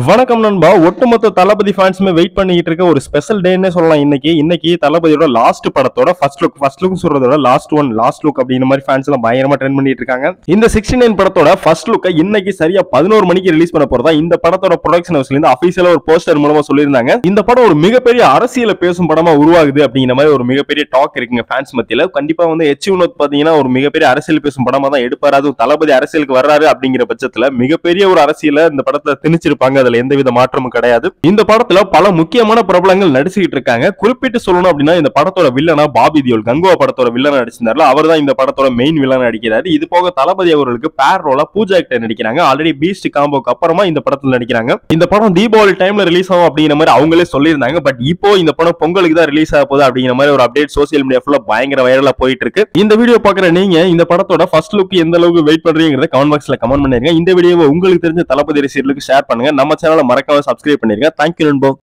வணக்கம் நண்பா. ஒட்டுமொத்த தளபதி ஃபேன்ஸுமே வெயிட் பண்ணிட்டு இருக்க ஒரு ஸ்பெஷல் டேன்னு சொல்லலாம். இன்னைக்கு தளபதியோட லாஸ்ட் படத்தோட ஃபர்ஸ்ட் லுக் சொல்றதோட லாஸ்ட் லுக் அப்படிங்கிற மாதிரி ஃபேன்ஸ் எல்லாம் பயங்கரமா ட்ரெண்ட் பண்ணிட்டு இருக்காங்க. இந்த 69 படத்தோட ஃபர்ஸ்ட் லுக்கை இன்னைக்கு சரியா 11 மணிக்கு ரிலீஸ் பண்ண போறதா இந்த படத்தோட ப்ரொடக்ஷன் ஹவுஸ்ல இருந்து அபிஷியலா ஒரு போஸ்டர் மூலமா சொல்லியிருந்தாங்க. இந்த படம் ஒரு மிகப்பெரிய அரசியல பேசும் படமா உருவாகுது அப்படிங்கிற மாதிரி ஒரு மிகப்பெரிய டாக் இருக்குங்க ஃபேன்ஸ் மத்தியில. கண்டிப்பா வந்து எச் வினோத் பாத்தீங்கன்னா ஒரு மிகப்பெரிய அரசியல் பேசும் படமா தான் எடுப்பாரு. அதுவும் தளபதி அரசியலுக்கு வர்றாரு அப்படிங்கிற பட்சத்துல மிகப்பெரிய ஒரு அரசியல இந்த படத்துல திணிச்சிருப்பாங்க. அதுல எந்தவித மாற்றமும் கிடையாது. இந்த படத்துல பல முக்கியமான பிரபலங்கள் நடிச்சுக்கிட்டு இருக்காங்க. குறிப்பிட்டு சொல்லணும் அப்படின்னா இந்த படத்தோட வில்லனா பாபி தியோல், கங்குவா படத்தோட வில்லனா நடிச்சிருந்தாருல, அவர் தான் இந்த படத்தோட மெயின் வில்லனா நடிக்கிறாரு. இது போக தளபதி அவர்களுக்கு பேர் ரோலா பூஜா ஹெக்டே நடிக்கிறாங்க. ஆல்ரெடி பீஸ்ட் காம்போக்கு அப்புறமா இந்த படத்துல நடிக்கிறாங்க. இந்த படம் தீபாவளி டைம்ல ரிலீஸ் ஆகும் அப்படிங்கிற மாதிரி அவங்களே சொல்லியிருந்தாங்க. பட் இப்போ இந்த படம் பொங்கலுக்கு தான் ரிலீஸ் ஆக போகுது அப்படிங்கிற மாதிரி ஒரு அப்டேட் சோசியல் மீடியா ஃபுல்லா பயங்கர வைரலா போயிட்டு இருக்கு. இந்த வீடியோ பாக்குற நீங்க இந்த படத்தோட ஃபர்ஸ்ட் லுக் எந்த அளவுக்கு வெயிட் பண்றீங்கறத கமெண்ட் பாக்ஸ்ல கமெண்ட் பண்ணிருங்க. இந்த வீடியோவை உங்களுக்கு தெரிஞ்ச தளபதி ரசிகர்களுக்கு ஷேர் பண்ணுங்க. நம்ம சேனலை மறக்காம சப்ஸ்கிரைப் பண்ணிருங்க. தேங்க்யூ நண்பா.